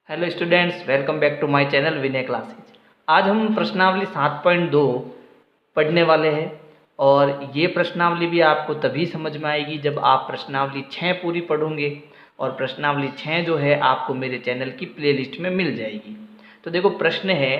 Hello students, welcome back to my channel Vinay classes. आज हम प्रश्नावली 7.2 पढ़ने वाले हैं और ये प्रश्नावली भी आपको तभी समझ में आएगी जब आप प्रश्नावली 6 पूरी पढ़ोगे और प्रश्नावली 6 जो है आपको मेरे चैनल की प्लेलिस्ट में मिल जाएगी। तो देखो, प्रश्न है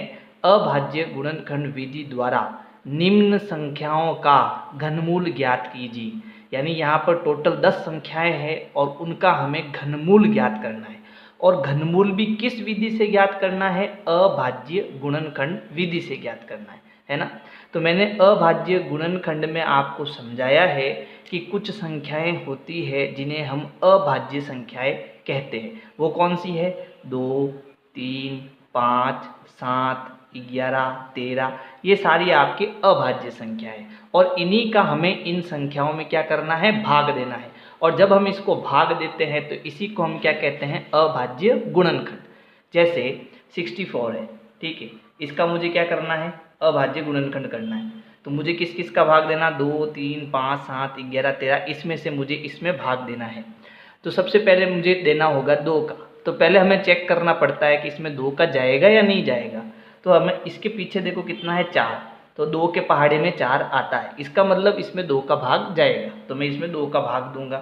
अभाज्य गुणनखंड विधि द्वारा निम्न संख्याओं का घनमूल ज्ञात कीजिए। यानी यहाँ पर टोटल 10 संख्याएं हैं और उनका हमें घनमूल ज्ञात करना है। और घनमूल भी किस विधि से ज्ञात करना है? अभाज्य गुणनखंड विधि से ज्ञात करना है ना। तो मैंने अभाज्य गुणनखंड में आपको समझाया है कि कुछ संख्याएं होती है जिन्हें हम अभाज्य संख्याएं कहते हैं। वो कौन सी है? 2, 3, 5, 7, 11, 13, ये सारी आपकी अभाज्य संख्याएं। और इन्हीं का हमें इन संख्याओं में क्या करना है? भाग देना है। और जब हम इसको भाग देते हैं तो इसी को हम क्या कहते हैं? अभाज्य गुणनखंड। जैसे 64 है, ठीक है, इसका मुझे क्या करना है? अभाज्य गुणनखंड करना है। तो मुझे किस किस का भाग देना? 2, 3, 5, 7, 11, 13, इसमें से मुझे इसमें भाग देना है। तो सबसे पहले मुझे देना होगा 2 का। तो पहले हमें चेक करना पड़ता है कि इसमें 2 का जाएगा या नहीं जाएगा। तो हमें इसके पीछे देखो कितना है? 4। तो 2 के पहाड़े में 4 आता है, इसका मतलब इसमें 2 का भाग जाएगा। तो मैं इसमें 2 का भाग दूंगा।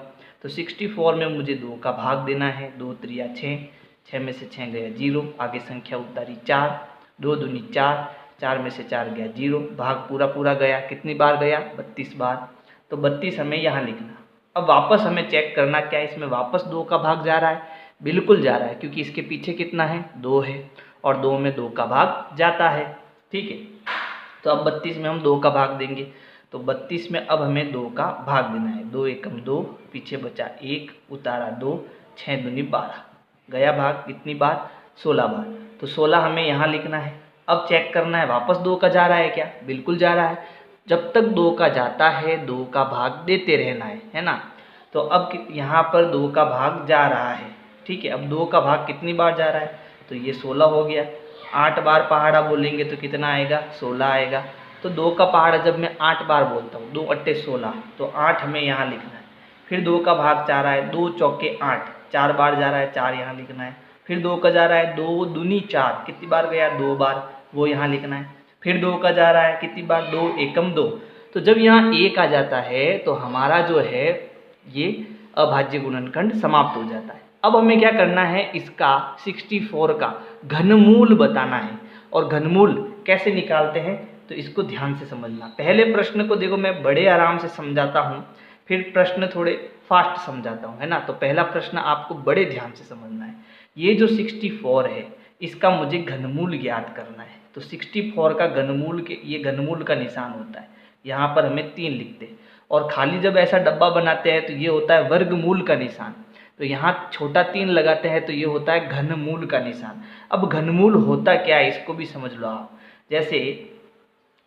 तो 64 में मुझे 2 का भाग देना है। 2 त्रिया 6, 6 में से 6 गया 0, आगे संख्या उतारी 4, 2 दूनी 4, 4 में से 4 गया 0, भाग पूरा पूरा गया। कितनी बार गया? 32 बार। तो 32 हमें यहाँ लिखना। अब वापस हमें चेक करना, क्या इसमें वापस 2 का भाग जा रहा है? बिल्कुल जा रहा है, क्योंकि इसके पीछे कितना है? 2 है और 2 में 2 का भाग जाता है, ठीक है। तो अब 32 में हम 2 का भाग देंगे। तो 32 में अब हमें 2 का भाग देना है। 2 एकम 2, पीछे बचा 1, उतारा 2, 6 दूनी 12, गया भाग कितनी बार? 16 बार। तो 16 हमें यहाँ लिखना है। अब चेक करना है वापस 2 का जा रहा है क्या? बिल्कुल जा रहा है। जब तक 2 का जाता है 2 का भाग देते रहना है ना। तो अब यहाँ पर 2 का भाग जा रहा है, ठीक है। अब 2 का भाग कितनी बार जा रहा है? तो ये 16 हो गया। 8 बार पहाड़ा बोलेंगे तो कितना आएगा? 16 आएगा। तो 2 का पहाड़ा जब मैं 8 बार बोलता हूँ, 2 अट्टे 16, तो 8 हमें यहाँ लिखना है। फिर 2 का भाग जा रहा है, 2 चौके 8, 4 बार जा रहा है, 4 यहाँ लिखना है। फिर 2 का जा रहा है, 2 दूनी 4, कितनी बार गया? 2 बार, वो यहाँ लिखना है। फिर 2 का जा रहा है, कितनी बार? 2 एकम 2। तो जब यहाँ 1 आ जाता है तो हमारा जो है ये अभाज्य गुणनखंड समाप्त हो जाता है। अब हमें क्या करना है? इसका 64 का घनमूल बताना है। और घनमूल कैसे निकालते हैं तो इसको ध्यान से समझना। पहले प्रश्न को देखो मैं बड़े आराम से समझाता हूँ, फिर प्रश्न थोड़े फास्ट समझाता हूँ, है ना। तो पहला प्रश्न आपको बड़े ध्यान से समझना है। ये जो 64 है इसका मुझे घनमूल ज्ञात करना है। तो 64 का घनमूल के ये घनमूल का निशान होता है। यहाँ पर हमें 3 लिखते हैं और खाली जब ऐसा डब्बा बनाते हैं तो ये होता है वर्गमूल का निशान। तो यहाँ छोटा 3 लगाते हैं तो ये होता है घनमूल का निशान। अब घनमूल होता क्या है इसको भी समझ लो आप। जैसे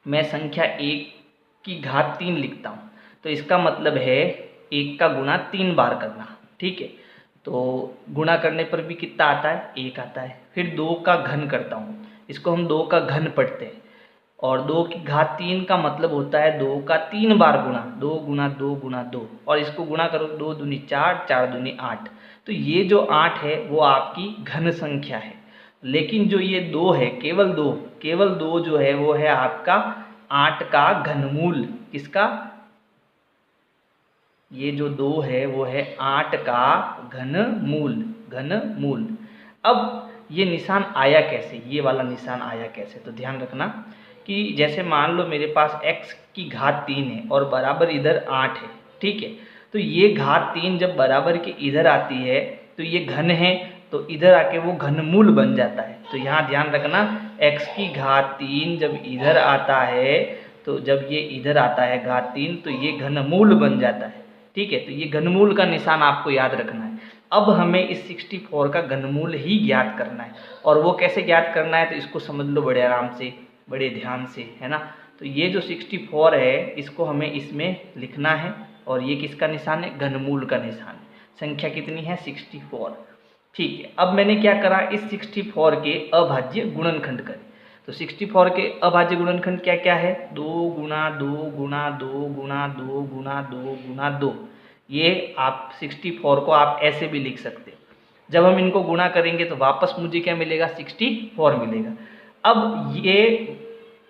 मैं संख्या 1 की घात 3 लिखता हूँ तो इसका मतलब है 1 का गुणा 3 बार करना, ठीक है। तो गुणा करने पर भी कितना आता है? 1 आता है। फिर 2 का घन करता हूँ, इसको हम 2 का घन पढ़ते हैं। और 2 की घात 3 का मतलब होता है 2 का 3 बार गुणा, 2 गुणा 2 गुणा 2, और इसको गुणा करो 2 दूनी 4, 4 दूनी 8। तो ये जो 8 है वो आपकी घन संख्या है। लेकिन जो ये 2 है, केवल 2 जो है वो है आपका 8 का घनमूल। किसका? ये जो 2 है वो है 8 का घनमूल। अब ये निशान आया कैसे? ये वाला निशान आया कैसे? तो ध्यान रखना कि जैसे मान लो मेरे पास x की घात 3 है और बराबर इधर 8 है, ठीक है। तो ये घात 3 जब बराबर के इधर आती है तो ये घन है, तो इधर आके वो घनमूल बन जाता है। तो यहाँ ध्यान रखना, x की घात 3 जब इधर आता है, तो जब ये इधर आता है घात 3 तो ये घनमूल बन जाता है, ठीक है। तो ये घनमूल का निशान आपको याद रखना है। अब हमें इस 64 का घनमूल ही ज्ञात करना है। और वो कैसे ज्ञात करना है तो इसको समझ लो बड़े आराम से, बड़े ध्यान से, है ना। तो ये जो 64 है इसको हमें इसमें लिखना है और ये किसका निशान है? घनमूल का निशान है। संख्या कितनी है? 64, ठीक है। अब मैंने क्या करा? इस 64 के अभाज्य गुणनखंड करे। तो 64 के अभाज्य गुणनखंड क्या क्या है? 2 गुणा 2 गुणा 2 गुणा 2 गुणा 2 गुणा 2। ये आप 64 को आप ऐसे भी लिख सकते हो। जब हम इनको गुणा करेंगे तो वापस मुझे क्या मिलेगा, 64 मिलेगा। अब ये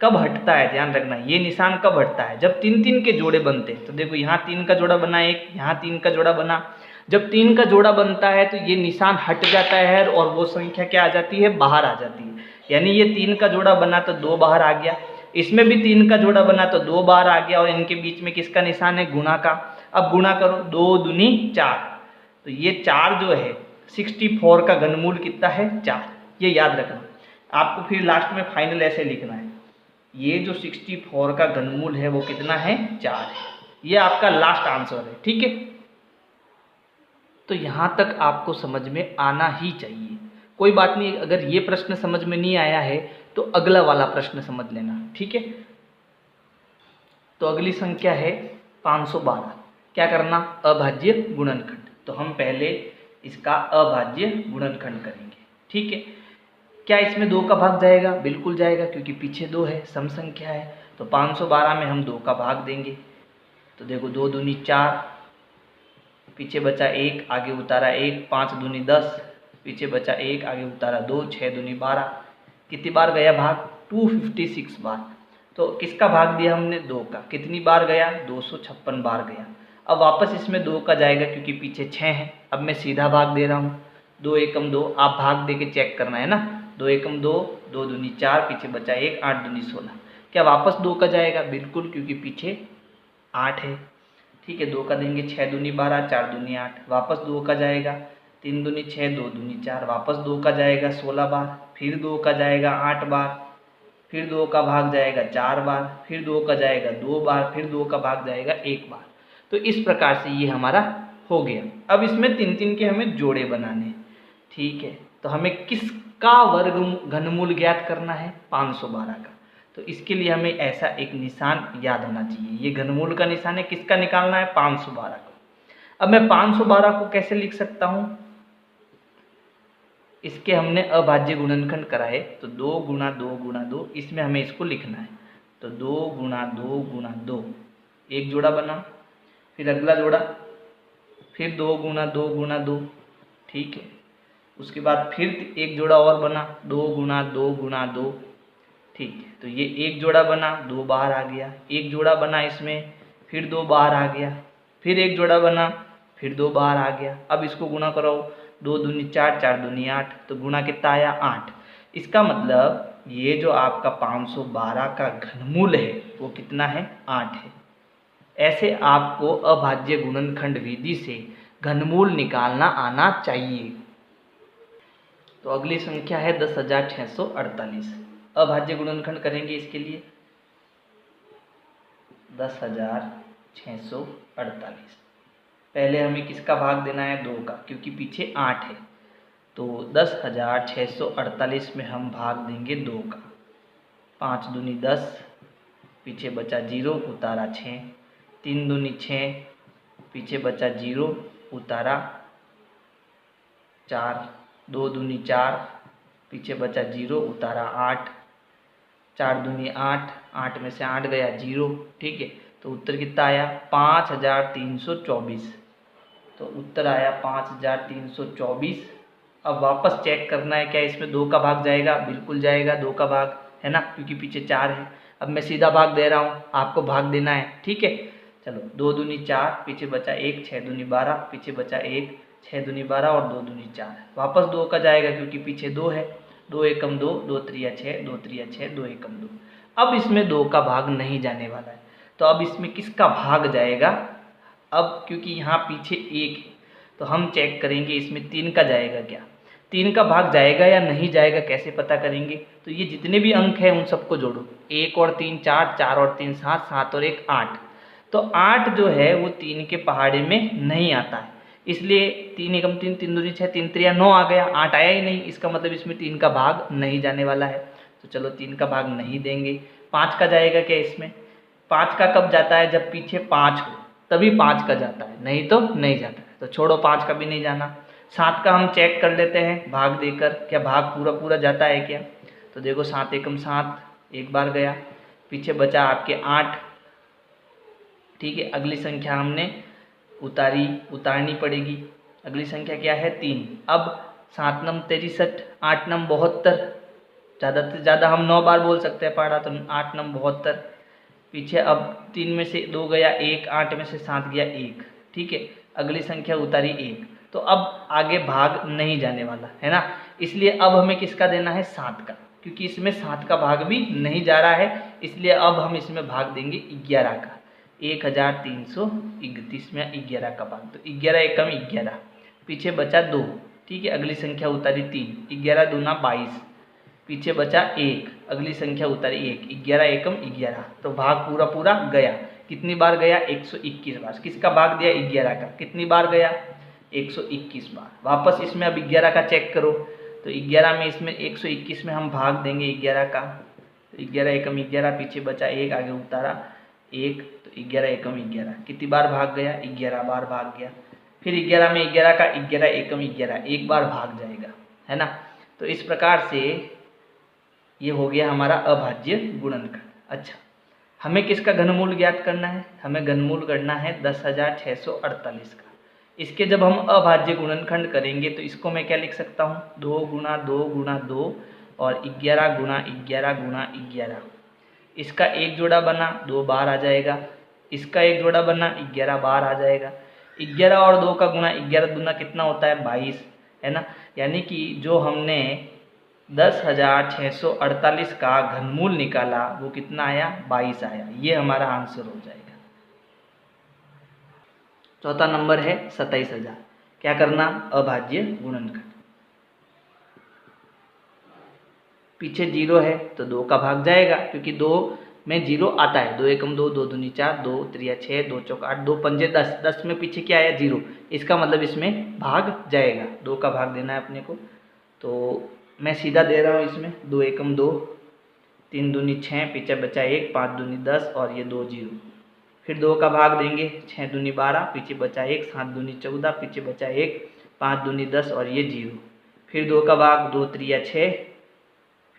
कब हटता है, ध्यान रखना, ये निशान कब हटता है, जब 3 3 के जोड़े बनते हैं। तो देखो यहाँ 3 का जोड़ा बना, एक यहाँ 3 का जोड़ा बना। जब 3 का जोड़ा बनता है तो ये निशान हट जाता है और वो संख्या क्या आ जाती है, बाहर आ जाती है। यानी ये 3 का जोड़ा बना तो 2 बाहर आ गया, इसमें भी 3 का जोड़ा बना तो 2 बाहर आ गया, और इनके बीच में किसका निशान है, गुणा का। अब गुणा करो, 2 दूनी 4, तो ये 4 जो है 64 का घनमूल कितना है, 4। ये याद रखना, आपको फिर लास्ट में फाइनल ऐसे लिखना है, ये जो 64 का घनमूल है वो कितना है, 4 है। ये आपका लास्ट आंसर है, ठीक है। तो यहाँ तक आपको समझ में आना ही चाहिए। कोई बात नहीं, अगर ये प्रश्न समझ में नहीं आया है तो अगला वाला प्रश्न समझ लेना, ठीक है। तो अगली संख्या है 512। क्या करना, अभाज्य गुणनखंड। तो हम पहले इसका अभाज्य गुणनखंड करेंगे, ठीक है। क्या इसमें 2 का भाग जाएगा, बिल्कुल जाएगा, क्योंकि पीछे 2 है, सम संख्या है। तो 512 में हम 2 का भाग देंगे। तो देखो 2 दूनी 4, पीछे बचा 1, आगे उतारा 1, 5 दूनी 10, पीछे बचा 1, आगे उतारा 2, 6 दूनी 12। कितनी बार गया भाग, 256 बार। तो किसका भाग दिया हमने, 2 का। कितनी बार गया, 256 बार गया। अब वापस इसमें 2 का जाएगा क्योंकि पीछे 6 है। अब मैं सीधा भाग दे रहा हूँ, 2 एकम 2, आप भाग दे के चेक करना है ना। 2 एकम 2, 2 दूनी 4, पीछे बचा 1, 8 दूनी 16। क्या वापस 2 का जाएगा, बिल्कुल, क्योंकि पीछे 8 है, ठीक है। 2 का देंगे, 6 दूनी 12, 4 दूनी 8, वापस 2 का जाएगा, 3 दूनी 6, 2 दूनी 4, वापस 2 का जाएगा 16 बार, फिर 2 का जाएगा 8 बार, फिर 2 का भाग जाएगा 4 बार, फिर 2 का जाएगा 2 बार, फिर 2 का भाग जाएगा 1 बार। तो इस प्रकार से ये हमारा हो गया। अब इसमें 3 3 के हमें जोड़े बनाने, ठीक है। तो हमें किसका वर्ग घनमूल ज्ञात करना है, 512 का। तो इसके लिए हमें ऐसा एक निशान याद होना चाहिए, ये घनमूल का निशान है, किसका निकालना है, 512 का। अब मैं 512 को कैसे लिख सकता हूँ, इसके हमने अभाज्य गुणनखंड कराए, तो 2 गुणा 2 गुणा 2, इसमें हमें इसको लिखना है। तो 2 गुणा 2 गुणा 2, एक जोड़ा बना, फिर अगला जोड़ा, फिर 2 गुणा 2 गुणा 2, ठीक है। उसके बाद फिर एक जोड़ा और बना, 2 गुणा 2 गुणा 2, ठीक है। तो ये एक जोड़ा बना, 2 बाहर आ गया, एक जोड़ा बना इसमें, फिर 2 बाहर आ गया, फिर एक जोड़ा बना, फिर 2 बाहर आ गया। अब इसको गुणा करो, 2 दूनी 4, 4 दूनी 8, तो गुणा कितना आया, 8। इसका मतलब ये जो आपका 512 का घनमूल है वो कितना है, 8 है। ऐसे आपको अभाज्य गुणनखंड विधि से घनमूल निकालना आना चाहिए। तो अगली संख्या है 10,648। अभाज्य गुणनखंड करेंगे इसके लिए, 10,648। पहले हमें किसका भाग देना है, 2 का, क्योंकि पीछे 8 है। तो 10,648 में हम भाग देंगे 2 का। 5 दूनी 10, पीछे बचा 0, उतारा 6, 3 दूनी 6, पीछे बचा 0, उतारा 4, 2 दूनी 4, पीछे बचा 0, उतारा 8, 4 दूनी 8, 8 में से 8 गया 0, ठीक है। तो उत्तर कितना आया, 5,324। तो उत्तर आया 5,324। अब वापस चेक करना है, क्या इसमें 2 का भाग जाएगा, बिल्कुल जाएगा, 2 का भाग है ना, क्योंकि पीछे 4 है। अब मैं सीधा भाग दे रहा हूँ, आपको भाग देना है, ठीक है। चलो, 2 दूनी 4, पीछे बचा 1, 6 दूनी 12, पीछे बचा 1, 6 दूनी 12 और 2 दूनी 4, वापस 2 का जाएगा क्योंकि पीछे 2 है। 2 एकम 2, 2 त्रिया 6, 2 त्रिया 6, 2 एकम 2। अब इसमें 2 का भाग नहीं जाने वाला है, तो अब इसमें किसका भाग जाएगा। अब क्योंकि यहाँ पीछे 1 है तो हम चेक करेंगे इसमें 3 का जाएगा क्या, 3 का भाग जाएगा या नहीं जाएगा, कैसे पता करेंगे। तो ये जितने भी अंक हैं उन सबको जोड़ो, 1 और 3 4, 4 और 3 7, 7 और 1 8। तो 8 जो है वो 3 के पहाड़े में नहीं आता है, इसलिए 3 एकम 3, 3 दूनी 6, 3 त्रिया 9 आ गया, 8 आया ही नहीं। इसका मतलब इसमें 3 का भाग नहीं जाने वाला है। तो चलो 3 का भाग नहीं देंगे। 5 का जाएगा क्या इसमें, 5 का कब जाता है, जब पीछे 5 हो तभी 5 का जाता है, नहीं तो नहीं जाता है। तो छोड़ो, 5 का भी नहीं जाना। 7 का हम चेक कर लेते हैं भाग देकर, क्या भाग पूरा पूरा जाता है क्या। तो देखो 7 एकम 7, एक बार गया, पीछे बचा आपके 8, ठीक है। अगली संख्या हमने उतारनी पड़ेगी। अगली संख्या क्या है, 3। अब 7 नम 63, 8 नम 72, ज़्यादा से ज़्यादा हम 9 बार बोल सकते हैं पढ़ा, तो 8 नम 72। पीछे अब 3 में से 2 गया 1, 8 में से 7 गया 1, ठीक है। अगली संख्या उतारी 1, तो अब आगे भाग नहीं जाने वाला है ना, इसलिए अब हमें किसका देना है, 7 का, क्योंकि इसमें 7 का भाग भी नहीं जा रहा है, इसलिए अब हम इसमें भाग देंगे 11 का। 1331 में 11 का भाग, तो 11 एकम 11, पीछे बचा 2, ठीक है। अगली संख्या उतारी 3, 11 दूना 22, पीछे बचा 1, अगली संख्या उतारी 1, 11 एकम 11, तो भाग पूरा पूरा गया। कितनी बार गया, 121 बार। किसका भाग दिया, 11 का, कितनी बार गया, 121 बार। वापस इसमें अब 11 का चेक करो, तो 11 में इसमें 121 में हम भाग देंगे 11 का, तो 11 एकम 11, पीछे बचा 1, आगे उतारा 1, तो 11 एकम 11, कितनी बार भाग गया, 11 बार भाग गया। फिर 11 में 11 का 11 एकम 11, एक बार भाग जाएगा, है ना। तो इस प्रकार से ये हो गया हमारा अभाज्य गुणनखंड। अच्छा, हमें किसका घनमूल ज्ञात करना है, हमें घनमूल करना है 10,648 का। इसके जब हम अभाज्य गुणनखंड करेंगे तो इसको मैं क्या लिख सकता हूँ, 2 गुणा 2 गुणा 2 और 11 गुणा 11 गुणा 11। इसका एक जोड़ा बना 2 बार आ जाएगा, इसका एक जोड़ा बना 11 बार आ जाएगा। 11 और 2 का गुणा 11 दूना कितना होता है, 22, है ना। यानी कि जो हमने 10,648 का घनमूल निकाला वो कितना आया, 22 आया। ये हमारा आंसर हो जाएगा। चौथा नंबर है 27,000। क्या करना, अभाज्य गुणनखंड। पीछे 0 है तो 2 का भाग जाएगा, क्योंकि 2 में 0 आता है। 2 एकम 2, 2 दूनी 4, 2 त्रिया 6, 2 चौक 8, 2 पंजे 10, 10 में पीछे क्या आया, 0। इसका मतलब इसमें भाग जाएगा, 2 का भाग देना है अपने को। तो मैं सीधा दे रहा हूँ इसमें, 2 एकम 2, 3 दूनी 6, पीछे बचा 1, 5 दूनी 10 और ये 2 0। फिर 2 का भाग देंगे, 6 दूनी 12, पीछे बचा 1, 7 दूनी 14, पीछे बचा 1, 5 दूनी 10 और ये 0। फिर 2 का भाग, 2 त्रिया 6,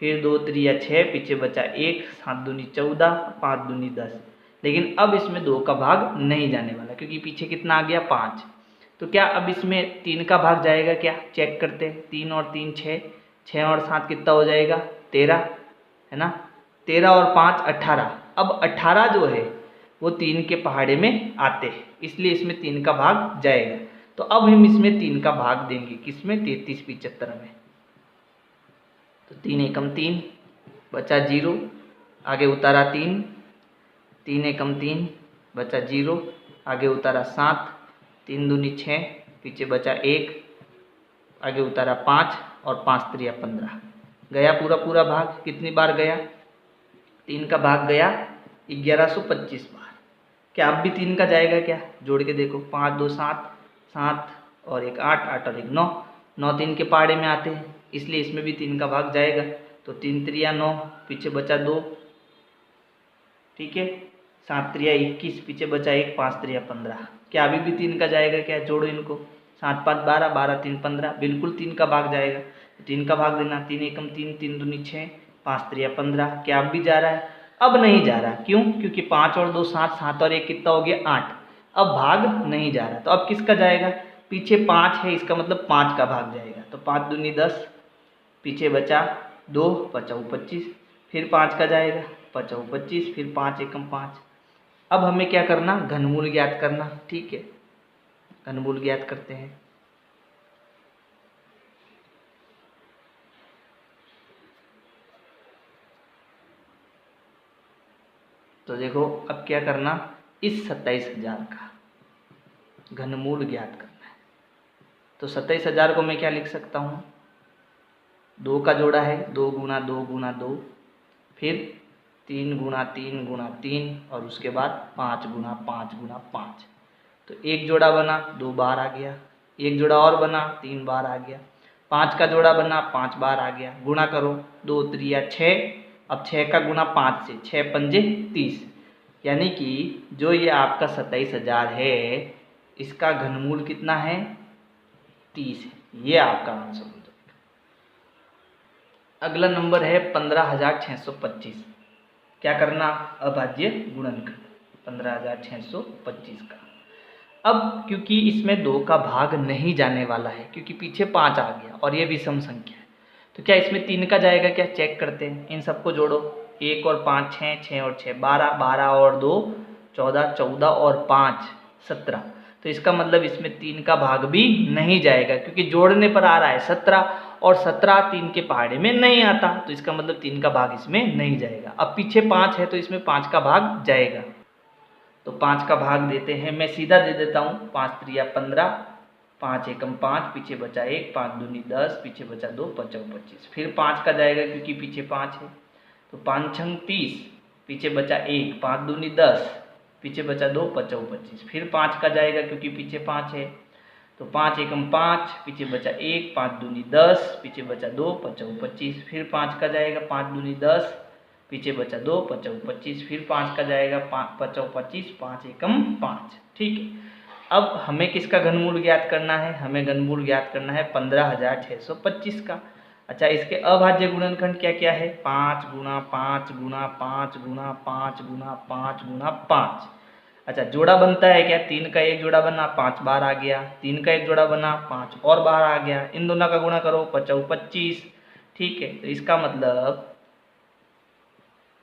फिर 2 त्रिया 6, पीछे बचा 1, 7 दूनी 14, 5 दूनी 10। लेकिन अब इसमें 2 का भाग नहीं जाने वाला, क्योंकि पीछे कितना आ गया, 5। तो क्या अब इसमें 3 का भाग जाएगा क्या, चेक करते हैं। 3 और 3 6, 6 और 7 कितना हो जाएगा, 13, है ना। 13 और 5 18। अब 18 जो है वो 3 के पहाड़े में आते हैं, इसलिए इसमें 3 का भाग जाएगा। तो अब हम इसमें 3 का भाग देंगे, किसमें, 33 75 में। तो 3 एकम 3, बचा 0, आगे उतारा 3, 3 एकम 3, बचा 0, आगे उतारा 7, 3 दूनी 6, पीछे बचा 1, आगे उतारा 5 और 5 त्रिया 15। गया पूरा पूरा भाग, कितनी बार गया, 3 का भाग गया 1125 बार। क्या अब भी 3 का जाएगा क्या, जोड़ के देखो, 5 2 7, 7 और 1 8, 8 और 1 9, 9 3 के पहाड़े में आते हैं, इसलिए इसमें भी 3 का भाग जाएगा। तो 3 त्रिया 9, पीछे बचा 2, ठीक है, 7 त्रिया 21, पीछे बचा 1, 5 त्रिया 15। क्या अभी भी 3 का जाएगा क्या, जोड़ो इनको, 7 5 12, 12 3 15, बिल्कुल 3 का भाग जाएगा। 3 का भाग देना, 3 एकम 3, 3 दूनी 6, 5 त्रिया 15। क्या अब भी जा रहा है, अब नहीं जा रहा, क्यों, क्योंकि 5 और 2 7, 7 और 1 कितना हो गया, 8। अब भाग नहीं जा रहा, तो अब किसका जाएगा, पीछे 5 है, इसका मतलब 5 का भाग जाएगा। तो 5 दूनी 10, पीछे बचा 2, बचाऊ 25, फिर 5 का जाएगा, बचाऊ 25, फिर 5 एकम 5। अब हमें क्या करना, घनमूल ज्ञात करना, ठीक है। घनमूल ज्ञात करते हैं। तो देखो अब क्या करना, इस 27,000 का घनमूल ज्ञात करना है। तो 27,000 को मैं क्या लिख सकता हूँ, 2 का जोड़ा है, 2 गुणा 2 गुणा 2, फिर 3 गुणा 3 गुणा 3 और उसके बाद 5 गुणा 5 गुणा 5। तो एक जोड़ा बना, 2 बार आ गया, एक जोड़ा और बना, 3 बार आ गया, 5 का जोड़ा बना, 5 बार आ गया। गुणा करो, 2 त्रिया 6, अब 6 का गुणा 5 से, 6 पंजे 30, यानी कि जो ये आपका 27,000 है इसका घनमूल कितना है, 30 है। ये आपका आंसर हो जाएगा। अगला नंबर है 15,625। क्या करना, अभाज्य गुणनखंड 15,625 का। अब क्योंकि इसमें 2 का भाग नहीं जाने वाला है, क्योंकि पीछे 5 आ गया और ये विषम संख्या है, तो क्या इसमें 3 का जाएगा क्या? चेक करते हैं। इन सबको जोड़ो, 1 और 5 6, 6 और 6 12, 12 और 2 14, 14 और 5 17। तो इसका मतलब इसमें 3 का भाग भी नहीं जाएगा, क्योंकि जोड़ने पर आ रहा है 17 और 17 3 के पहाड़े में नहीं आता, तो इसका मतलब 3 का भाग इसमें नहीं जाएगा। अब पीछे 5 है तो इसमें 5 का भाग जाएगा, तो 5 का भाग देते हैं। मैं सीधा दे देता हूँ, 5 त्रिया 15, 5 एकम 5, पीछे बचा 1, 5 दूनी 10, पीछे बचा 2, 5 25। फिर 5 का जाएगा क्योंकि पीछे 5 है, तो 5 छंग 30, पीछे बचा 1, 5 दूनी 10, पीछे बचा 2, 5 25। फिर 5 का जाएगा क्योंकि पीछे 5 है, तो 5 एकम 5, पीछे बचा 1, 5 दूनी 10, पीछे बचा 2, 5 25। फिर 5 का जाएगा 5 दूनी 10, पीछे बचा 2, 5 25। फिर 5 का जाएगा 5 25, 5 एकम 5। ठीक है, अब हमें किसका घनमूल ज्ञात करना है? हमें घनमूल ज्ञात करना है 15,625 का। अच्छा, इसके अभाज्य गुणनखंड क्या क्या है? 5 गुणा 5 गुणा 5 गुणा 5 गुणा 5 गुणा 5। अच्छा, जोड़ा बनता है क्या? 3 का एक जोड़ा बना, 5 बार आ गया, 3 का एक जोड़ा बना, 5 और बार आ गया, इन दोनों का गुणा करो, 5 25। ठीक है, तो इसका मतलब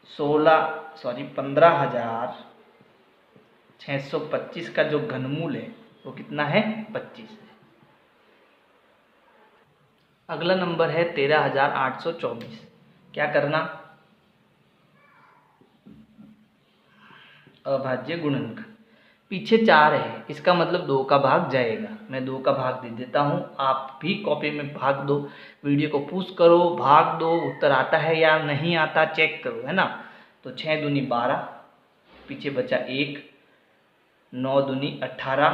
15,625 का जो घनमूल है वो कितना है? 25 है। अगला नंबर है 13,824। क्या करना? अभाज्य गुणनखंड। पीछे 4 है, इसका मतलब 2 का भाग जाएगा। मैं 2 का भाग दे देता हूँ, आप भी कॉपी में भाग दो, वीडियो को पुश करो, भाग दो, उत्तर आता है या नहीं आता चेक करो, है ना। तो 6 दूनी 12, पीछे बचा 1, 9 दूनी 18,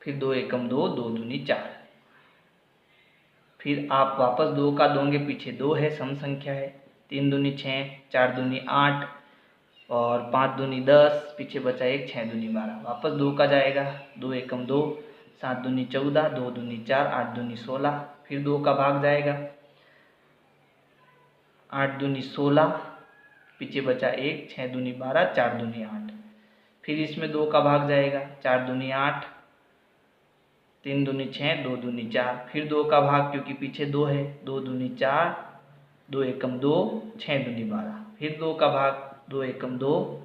फिर 2 एकम 2, 2 दूनी 4। फिर आप वापस 2 का दोगे, पीछे 2 है, सम संख्या है, 3 दूनी 6, 4 दूनी 8 और 5 दूनी 10, पीछे बचा 1, 6 दूनी 12। वापस 2 का जाएगा, 2 एकम 2, 7 दूनी 14, 2 दूनी 4, 8 दूनी 16। फिर 2 का भाग जाएगा, 8 दूनी 16, पीछे बचा 1, 6 दूनी 12, 4 दूनी 8। फिर इसमें 2 का भाग जाएगा, 4 दूनी 8, 3 दूनी 6, 2 दूनी 4। फिर 2 का भाग क्योंकि पीछे 2 है, 2 दूनी 4, 2 एकम 2, 6 दूनी 12। फिर 2 का भाग, 2 एकम 2।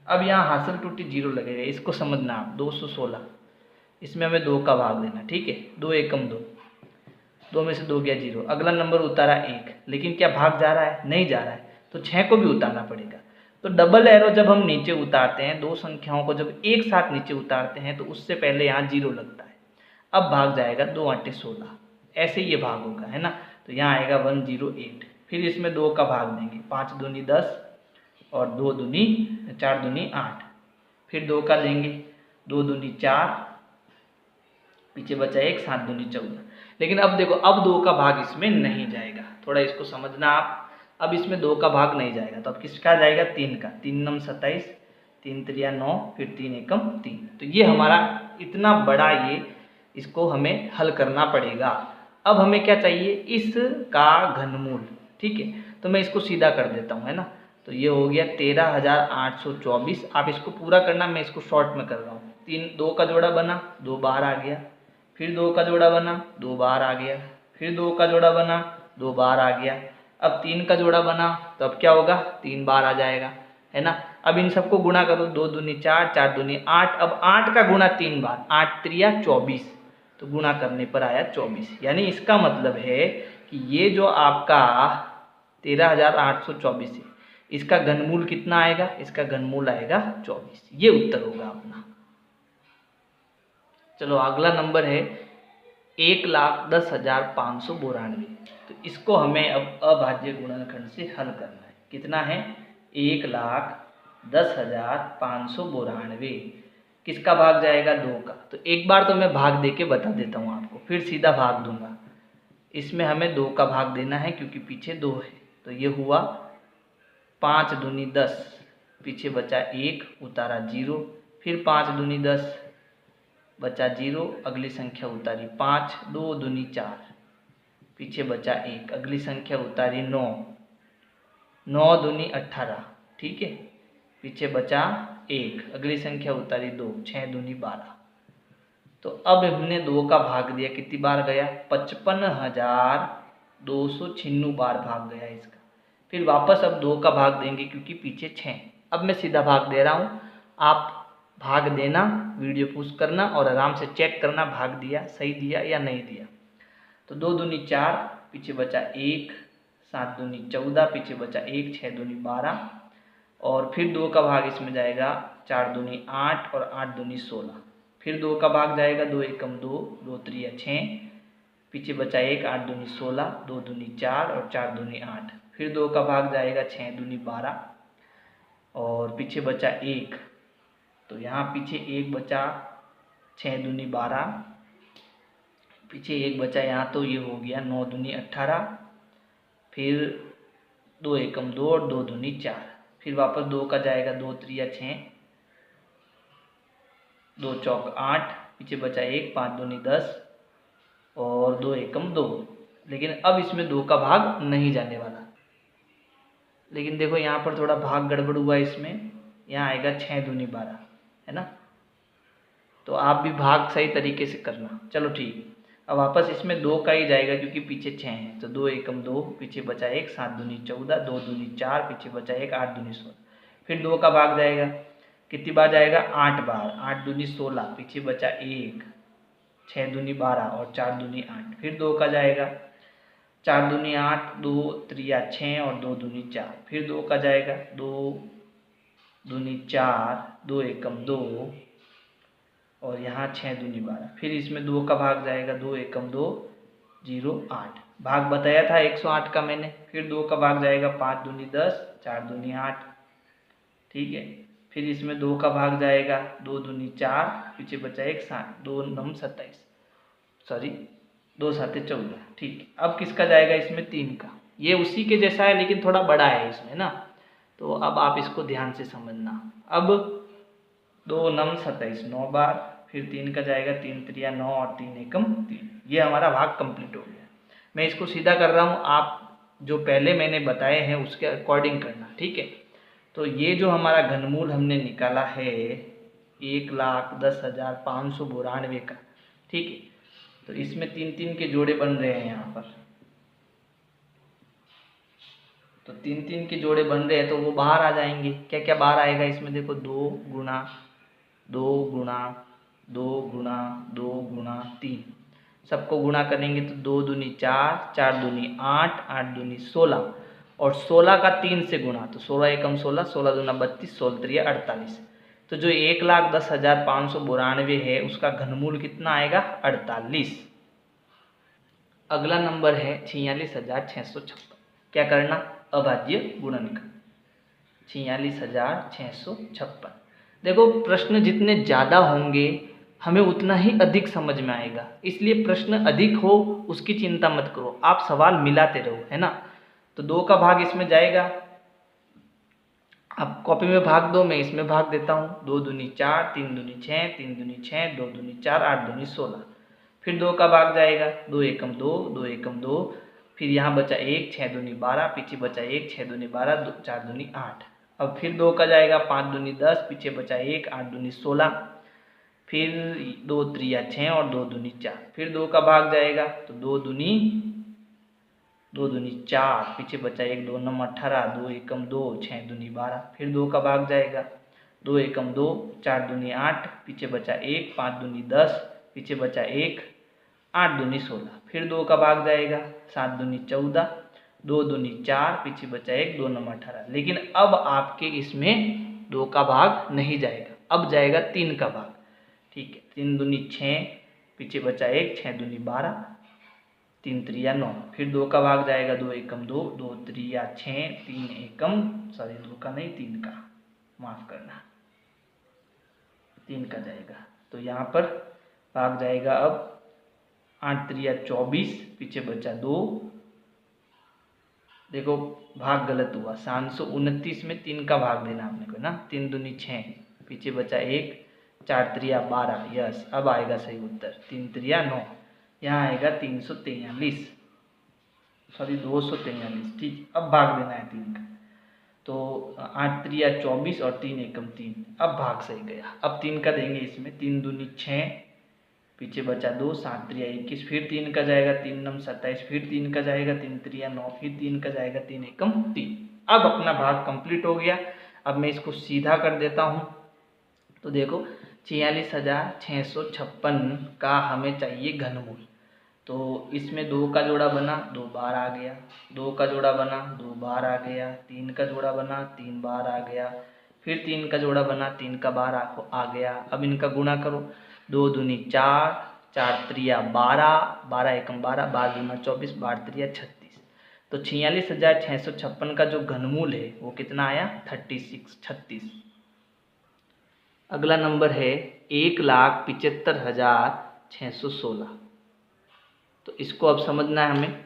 अब यहाँ हासिल टूटी 0 लगेगा, इसको समझना आप। 216, इसमें हमें 2 का भाग देना। ठीक है, 2 एकम 2, 2 में से 2 गया 0। अगला नंबर उतारा 1, लेकिन क्या भाग जा रहा है? नहीं जा रहा है, तो 6 को भी उतारना पड़ेगा। तो डबल एरो जब हम नीचे उतारते हैं, दो संख्याओं को जब एक साथ नीचे उतारते हैं, तो उससे पहले यहाँ 0 लगता है। अब भाग जाएगा 2 8 16, ऐसे ये भाग होगा, है ना। तो यहाँ आएगा 108। फिर इसमें 2 का भाग देंगे, 5 दूनी 10 और 2 दूनी 4 दूनी 8। फिर 2 का देंगे, 2 दूनी 4, पीछे बचा 1, 7 दूनी 14। लेकिन अब देखो, अब 2 का भाग इसमें नहीं जाएगा, थोड़ा इसको समझना आप। अब इसमें 2 का भाग नहीं जाएगा, तो अब किसका जाएगा? 3 का। 3 नम 27, 3 त्रिया 9, फिर 3 एकम 3। तो ये हमारा इतना बड़ा, ये इसको हमें हल करना पड़ेगा। अब हमें क्या चाहिए? इसका घनमूल। ठीक है, तो मैं इसको सीधा कर देता हूँ, है ना। तो ये हो गया 13,824। आप इसको पूरा करना, मैं इसको शॉर्ट में कर रहा हूँ। 2 का जोड़ा बना, 2 बार आ गया। फिर 2 का जोड़ा बना, 2 बार आ गया। फिर 2 का जोड़ा बना, 2 बार आ गया। अब 3 का जोड़ा बना, तो अब क्या होगा? 3 बार आ जाएगा, है ना। अब इन सबको गुणा करो, 2 दूनी 4, 4 दूनी 8। अब 8 का गुणा 3 बार, 8 त्रिया 24, तो गुणा करने पर आया 24। यानी इसका मतलब है कि ये जो आपका 13,824 है, इसका घनमूल कितना आएगा? इसका घनमूल आएगा 24। ये उत्तर होगा अपना। चलो अगला नंबर है 1,10,592। तो इसको हमें अब अभाज्य गुणनखंड से हल करना है। कितना है? 1,10,592। किसका भाग जाएगा? 2 का। तो एक बार तो मैं भाग दे के बता देता हूँ आपको, फिर सीधा भाग दूंगा। इसमें हमें 2 का भाग देना है क्योंकि पीछे 2 है। तो ये हुआ 5 दूनी 10, पीछे बचा 1, उतारा 0। फिर 5 दूनी 10, बचा 0, अगली संख्या उतारी 5, 2 दूनी 4, पीछे बचा 1, अगली संख्या उतारी 9, 9 दूनी 18। ठीक है, पीछे बचा 1, अगली संख्या उतारी 2, 6 दूनी 12। तो अब हमने 2 का भाग दिया, कितनी बार गया, 55,296 बार भाग गया इसका। फिर वापस अब 2 का भाग देंगे क्योंकि पीछे 6। अब मैं सीधा भाग दे रहा हूँ, आप भाग देना, वीडियो पॉज करना और आराम से चेक करना भाग दिया, सही दिया या नहीं दिया। तो 2 दूनी 4, पीछे बचा 1, 7 दूनी 14, पीछे बचा 1, 6 दूनी 12 और फिर 2 का भाग इसमें जाएगा, 4 दूनी 8 और 8 दूनी 16। फिर 2 का भाग जाएगा, 2 एकम 2, 2 त्रिया 6, पीछे बचा 1, 8 दूनी 16, 2 दूनी 4 और 4 दूनी 8। फिर 2 का भाग जाएगा, 6 दूनी 12 और पीछे बचा 1, तो यहाँ पीछे 1 बचा, 6 दूनी 12, पीछे 1 बचा, यहाँ तो ये हो गया 9 दूनी 18, फिर 2 एकम 2 और 2 दूनी 4। फिर वापस 2 का जाएगा, 2 त्रिया 6, 2 चौक 8, पीछे बचा 1, 5 दूनी 10 और 2 एकम 2। लेकिन अब इसमें 2 का भाग नहीं जाने वाला। लेकिन देखो यहाँ पर थोड़ा भाग गड़बड़ हुआ इसमें, यहाँ आएगा 6 दूनी 12, है ना। तो आप भी भाग सही तरीके से करना। चलो ठीक, अब वापस इसमें 2 का ही जाएगा क्योंकि पीछे 6 है। तो 2 एकम 2, पीछे बचा 1, 7 दूनी 14, 2 दूनी 4, पीछे बचा 1, 8 दूनी 16। फिर 2 का भाग जाएगा, कितनी बार जाएगा, 8 बार, 8 दूनी 16, पीछे बचा 1, 6 दूनी 12 और 4 दूनी 8। फिर 2 का जाएगा, 4 दूनी 8, 2 त्रिया 6 और 2 दूनी 4। फिर 2 का जाएगा, 2 दूनी 4, 2 एकम 2 और यहाँ 6 दूनी 12। फिर इसमें 2 का भाग जाएगा, 2 एकम 2, 0 8, भाग बताया था 108 का मैंने। फिर 2 का भाग जाएगा, 5 दूनी 10, 4 दूनी 8, ठीक है। फिर इसमें 2 का भाग जाएगा, 2 दूनी 4, पीछे बचा 1, 7, 2 9 27, सॉरी 2 7 14, ठीक। अब किसका जाएगा, इसमें 3 का। ये उसी के जैसा है लेकिन थोड़ा बड़ा है इसमें ना, तो अब आप इसको ध्यान से समझना। अब 2 9 27, 9 बार, फिर 3 का जाएगा, 3 त्रिया 9 और 3 एकम 3। ये हमारा भाग कंप्लीट हो गया। मैं इसको सीधा कर रहा हूँ, आप जो पहले मैंने बताए हैं उसके अकॉर्डिंग करना, ठीक है। तो ये जो हमारा घनमूल हमने निकाला है 1,10,592 का, ठीक है। तो इसमें 3 3 के जोड़े बन रहे हैं यहाँ पर, तो 3 3 के जोड़े बन रहे हैं तो वो बाहर आ जाएंगे। क्या क्या बाहर आएगा इसमें, देखो 2 गुणा 2 गुणा 2 गुणा 2 गुणा 3, सबको गुणा करेंगे तो 2 दूनी 4, 4 दूनी 8, 8 दूनी 16 और 16 का 3 से गुणा, तो 16 एकम 16, 16 दूना 32, 16 त्रिया 48। तो जो 1,10,592 है उसका घनमूल कितना आएगा, 48। अगला नंबर है 46,656। क्या करना, अभाज्य गुणन का 46,656। देखो प्रश्न जितने ज़्यादा होंगे हमें उतना ही अधिक समझ में आएगा, इसलिए प्रश्न अधिक हो उसकी चिंता मत करो, आप सवाल मिलाते रहो, है ना। तो 2 का भाग इसमें जाएगा, अब कॉपी में भाग दो, मैं इसमें भाग देता हूँ। 2 दूनी 4, 3 दूनी 6, 3 दूनी 6, 2 दूनी 4, 8 दूनी 16। फिर 2 का भाग जाएगा, 2 एकम 2, 2 एकम 2, फिर यहाँ बचा 1, 6 दूनी 12, पीछे बचा 1, 6 दूनी 12, 4 दूनी 8। अब फिर 2 का जाएगा, 5 दूनी 10, पीछे बचा 1, 8 दूनी 16, फिर 2 त्रिया 6 और 2 दूनी 4। फिर 2 का भाग जाएगा तो 2 दूनी 4, पीछे बचा 1, 2 9 18, 2 एकम 2, 6 दूनी 12। फिर 2 का भाग जाएगा, 2 एकम 2, 4 दूनी 8, पीछे बचा 1, 5 दूनी 10, पीछे बचा 1, 8 दूनी 16। फिर 2 का भाग जाएगा, 7 दूनी 14, 2 दूनी 4, पीछे बचा 1, 2 9 18। लेकिन अब आपके इसमें 2 का भाग नहीं जाएगा, अब जाएगा 3 का भाग, ठीक है। 3 दूनी 6, पीछे बचा 1, 6 दूनी 12, 3 त्रिया 9। फिर 2 का भाग जाएगा, 2 एकम 2, 2 त्रिया 6, 3 एकम, सॉरी 2 का नहीं 3 का, माफ करना, 3 का जाएगा। तो यहाँ पर भाग जाएगा अब 8 त्रिया 24, पीछे बचा 2, देखो भाग गलत हुआ, 729 में 3 का भाग देना आपने को ना। 3 दूनी 6, पीछे बचा 1, 4 त्रिया 12, यस अब आएगा सही उत्तर। 3 त्रिया 9, यहाँ आएगा 343, सॉरी 243, ठीक। अब भाग देना है 3 का, तो 8 त्रिया 24 और 3 एकम 3, अब भाग सही गया। अब 3 का देंगे इसमें, 3 दूनी 6, पीछे बचा 2, 7 त्रिया 21, फिर 3 का जाएगा 3 नम 27, फिर 3 का जाएगा 3 त्रिया 9, फिर 3 का जाएगा 3 एकम 3। अब अपना भाग कंप्लीट हो गया। अब मैं इसको सीधा कर देता हूँ। तो देखो 46,656 का हमें चाहिए घनमूल। तो इसमें 2 का जोड़ा बना 2 बार आ गया, 2 का जोड़ा बना 2 बार आ गया, 3 का जोड़ा बना 3 बार आ गया, फिर 3 का जोड़ा बना 3 का बार आ गया। अब इनका गुणा करो, 2 दूनी 4, 4 त्रिया 12, 12 एकम 12, 12 दूना 24, 12 त्रिया 36। तो 46,656 का जो घनमूल है वो कितना आया? 36। अगला नंबर है 1,75,616। तो इसको अब समझना है हमें।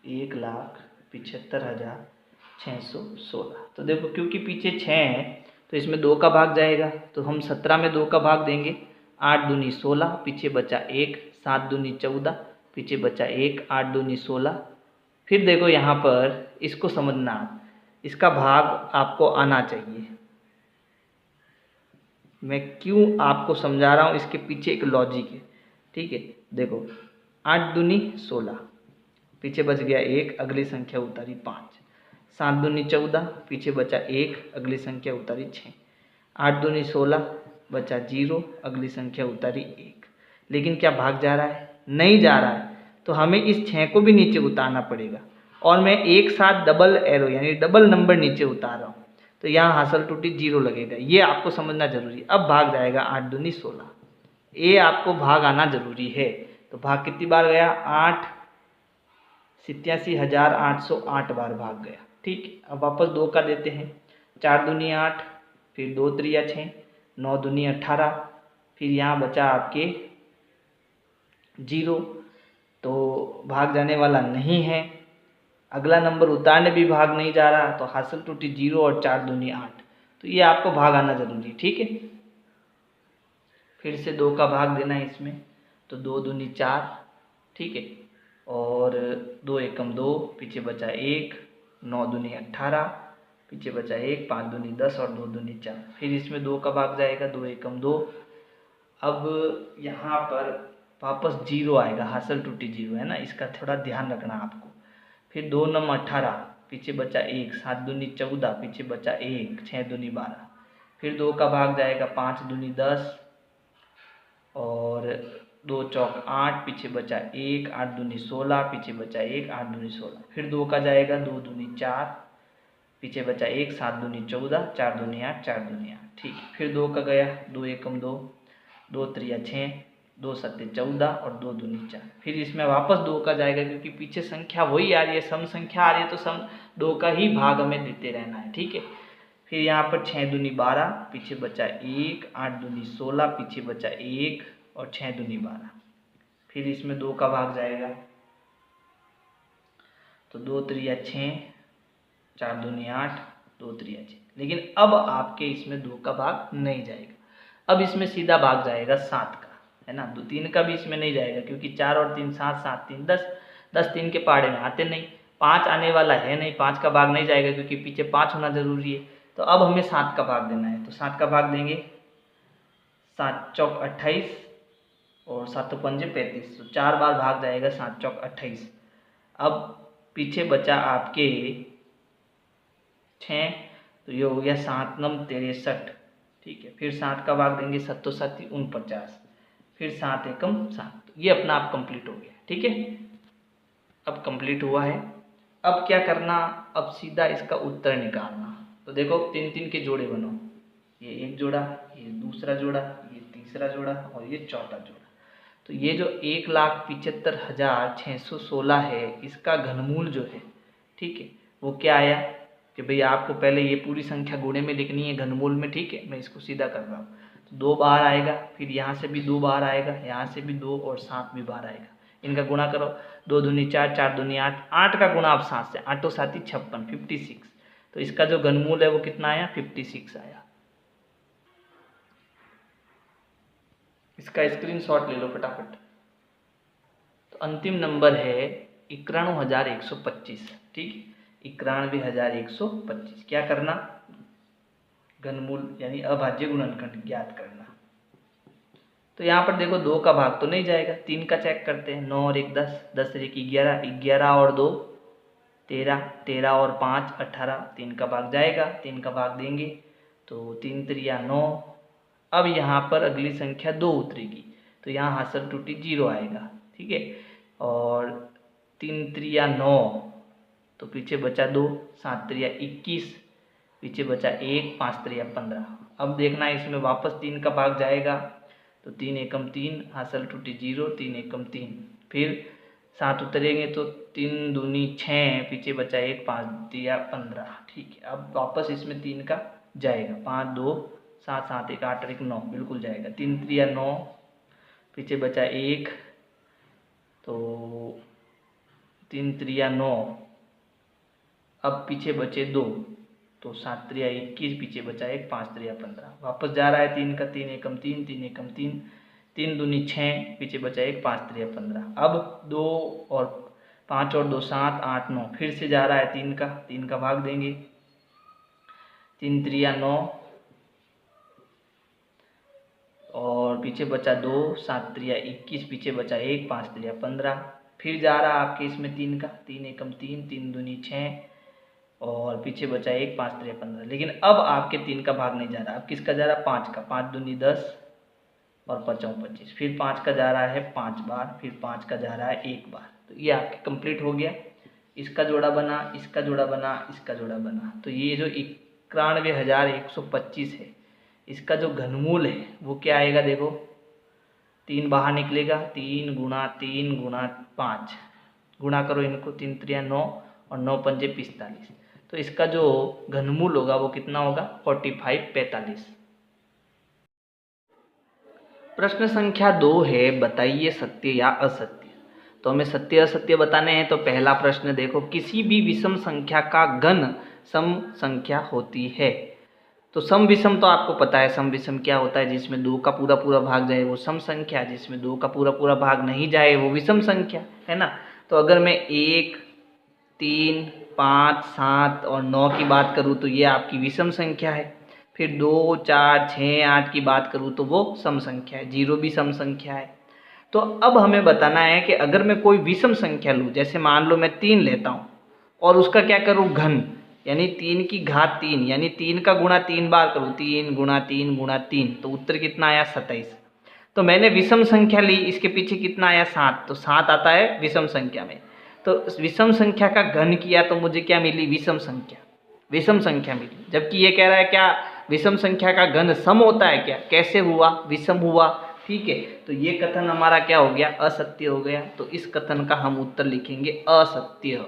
1,75,616। तो देखो क्योंकि पीछे 6 है तो इसमें 2 का भाग जाएगा, तो हम 17 में 2 का भाग देंगे। 8 दूनी 16, पीछे बचा 1, 7 दूनी 14, पीछे बचा 1, 8 दूनी 16। फिर देखो यहाँ पर इसको समझना, इसका भाग आपको आना चाहिए। मैं क्यों आपको समझा रहा हूँ, इसके पीछे एक लॉजिक है, ठीक है। देखो 8 दूनी 16, पीछे बच गया 1, अगली संख्या उतारी 5, 7 दूनी 14, पीछे बचा 1, अगली संख्या उतारी 6, 8 दूनी 16, बचा 0, अगली संख्या उतारी 1। लेकिन क्या भाग जा रहा है? नहीं जा रहा है। तो हमें इस 6 को भी नीचे उतारना पड़ेगा, और मैं एक साथ डबल एरो यानी डबल नंबर नीचे उतार रहा हूँ, तो यहाँ हासिल टूटी 0 लगेगा। ये आपको समझना जरूरी है। अब भाग जाएगा 8 दूनी 16, ये आपको भाग आना जरूरी है। तो भाग कितनी बार गया? 87,808 बार भाग गया, ठीक। अब वापस 2 का देते हैं। 4 दूनी 8, फिर 2 त्रिया 6, 9 दूनी 18, फिर यहाँ बचा आपके 0, तो भाग जाने वाला नहीं है। अगला नंबर उतारने भी भाग नहीं जा रहा, तो हासिल टूटी 0 और 4 दूनी 8। तो ये आपको भाग आना जरूरी है, ठीक है। फिर से 2 का भाग देना है इसमें, तो 2 दूनी 4, ठीक है, और 2 एकम 2, पीछे बचा 1, 9 दूनी 18, पीछे बचा 1, 5 दूनी 10 और 2 दूनी 4। फिर इसमें 2 का भाग जाएगा, 2 एकम 2। अब यहाँ पर वापस 0 आएगा, हासिल टूटी 0 है ना, इसका थोड़ा ध्यान रखना आपको। फिर 2 नम 18, पीछे बचा 1, 7 दूनी 14, पीछे बचा 1, 6 दूनी 12। फिर 2 का भाग जाएगा, 5 दूनी 10 और 2 चौक 8, पीछे बचा 1, 8 दूनी 16, पीछे बचा 1, 8 दूनी 16। फिर 2 का जाएगा, 2 दूनी 4, पीछे बचा 1, 7 दूनी 14, 4 दूनी 8, 4 दूनी 8, ठीक है। फिर 2 का गया, 2 एकम 2, 2 त्रिया 6, 2 सत्ते 14 और 2 दूनी 4। फिर इसमें वापस 2 का जाएगा, क्योंकि पीछे संख्या वही आ रही है, सम संख्या आ रही है, तो सम 2 का ही भाग हमें देते रहना है, ठीक है। फिर यहाँ पर 6 दूनी 12, पीछे बचा 1, 8 दूनी 16, पीछे बचा 1 और 6 दूनी 12। फिर इसमें 2 का भाग जाएगा, तो 2 त्रिया 6, 4 दूनी 8, 2 त्रिया 6। लेकिन अब आपके इसमें 2 का भाग नहीं जाएगा, अब इसमें सीधा भाग जाएगा 7 का, है ना। 3 का भी इसमें नहीं जाएगा, क्योंकि 4 और 3 7, 7 3 10, 10 3 के पहाड़े में आते नहीं, 5 आने वाला है नहीं, 5 का भाग नहीं जाएगा, क्योंकि पीछे 5 होना जरूरी है। तो अब हमें 7 का भाग देना है, तो 7 का भाग देंगे, 7 चौक 28 और 7 पंजे 35, तो 4 बार भाग जाएगा 7 चौक 28। अब पीछे बचा आपके 6, तो ये हो गया 7 नम 63, ठीक है। फिर 7 का भाग देंगे, 7 7 49, फिर 7 एकम 7। तो ये अपना आप कंप्लीट हो गया, ठीक है। अब कंप्लीट हुआ है। अब क्या करना? अब सीधा इसका उत्तर निकालना। तो देखो 3 3 के जोड़े बनो, ये एक जोड़ा, ये दूसरा जोड़ा, ये तीसरा जोड़ा और ये चौथा जोड़ा। तो ये जो 1,75,616 है, इसका घनमूल जो है, ठीक है, वो क्या आया कि भाई आपको पहले ये पूरी संख्या गुणे में लिखनी है घनमूल में, ठीक है। मैं इसको सीधा कर रहा हूँ, तो 2 बार आएगा, फिर यहाँ से भी 2 बार आएगा, यहाँ से भी 2 और 7 भी बार आएगा। इनका गुणा करो, 2 दूनी 4, 4 दूनी 8, 8 का गुणा आप 7 से, 8 7 56, 56। तो इसका जो घनमूल है वो कितना आया? 56 आया। इसका स्क्रीनशॉट ले लो फटाफट। तो अंतिम नंबर है 91,125, ठीक है, 91,125। क्या करना? घनमूल यानी अभाज्य गुणनखंड ज्ञात करना। तो यहाँ पर देखो 2 का भाग तो नहीं जाएगा, 3 का चेक करते हैं। 9 और 1 10, 10 और 1 11, 11 और 2 13, 13 और 5 18, 3 का भाग जाएगा, 3 का भाग देंगे तो 3 त्रिया 9। अब यहाँ पर अगली संख्या 2 उतरेगी तो यहाँ हासिल टूटी 0 आएगा, ठीक है। और 3 त्रिया 9 तो पीछे बचा 2, 7 त्रिया 21, पीछे बचा 1, 5 त्रिया 15। अब देखना है इसमें वापस 3 का भाग जाएगा तो 3 एकम 3, हासिल टूटी 0, 3 एकम 3, फिर 7 उतरेंगे तो 3 दूनी 6, पीछे बचा 1, 5 दिया 15, ठीक है। अब वापस इसमें 3 का जाएगा, 5 2 7 7 1 8 1 9 बिल्कुल जाएगा। 3 त्रिया 9, पीछे बचा 1 तो 3 त्रिया 9, अब पीछे बचे 2 तो 7 त्रिया 21, पीछे बचा 1, 5 त्रिया 15, वापस जा रहा है 3 का, 3 एकम 3, 3 एकम 3, 3 दूनी 6, पीछे बचा 1, 5 त्रिया 15। अब 2 और 5 और 2 7 8 9, फिर से जा रहा है 3 का भाग देंगे, 3 त्रिया 9 और पीछे बचा 2, 7 त्रिया 21, पीछे बचा 1, 5 त्रिया 15, फिर जा रहा है आपके इसमें 3 का, 3 एकम 3, 3 दूनी 6 और पीछे बचा 1, 5 त्रिया 15। लेकिन अब आपके 3 का भाग नहीं जा रहा, अब किसका जा रहा है? 5 का, 5 दूनी 10 और 5 25, फिर 5 का जा रहा है 5 बार, फिर 5 का जा रहा है 1 बार। तो ये आपके कंप्लीट हो गया। इसका जोड़ा बना, इसका जोड़ा बना, इसका जोड़ा बना, तो ये जो 91,125 है, इसका जो घनमूल है वो क्या आएगा? देखो 3 बाहर निकलेगा, 3 गुणा 3 गुणा 5, गुणा करो इनको, 3 त्रिया 9 और 9 पंजे 45, तो इसका जो घनमूल होगा वो कितना होगा? 45 प्रश्न संख्या 2 है, बताइए सत्य या असत्य। तो हमें सत्य असत्य बताने हैं। तो पहला प्रश्न देखो, किसी भी विषम संख्या का घन सम संख्या होती है। तो सम विषम तो आपको पता है, सम विषम क्या होता है? जिसमें 2 का पूरा पूरा भाग जाए वो सम संख्या, जिसमें 2 का पूरा पूरा भाग नहीं जाए वो विषम संख्या है ना। तो अगर मैं 1 3 5 7 और 9 की बात करूँ तो ये आपकी विषम संख्या है। फिर 2 4 6 8 की बात करूँ तो वो सम संख्या है, 0 भी सम संख्या है। तो अब हमें बताना है कि अगर मैं कोई विषम संख्या लूँ, जैसे मान लो मैं 3 लेता हूँ और उसका क्या करूँ? घन, यानी 3 की घात 3, यानी 3 का गुणा 3 बार करूँ, 3 गुणा 3 गुणा 3, तो उत्तर कितना आया? 27। तो मैंने विषम संख्या ली, इसके पीछे कितना आया? 7, तो 7 आता है विषम संख्या में। तो विषम संख्या का घन किया तो मुझे क्या मिली? विषम संख्या, विषम संख्या मिली। जबकि ये कह रहा है क्या विषम संख्या का घन सम होता है क्या? कैसे हुआ? विषम हुआ, ठीक है। तो ये कथन हमारा क्या हो गया? असत्य हो गया। तो इस कथन का हम उत्तर लिखेंगे असत्य।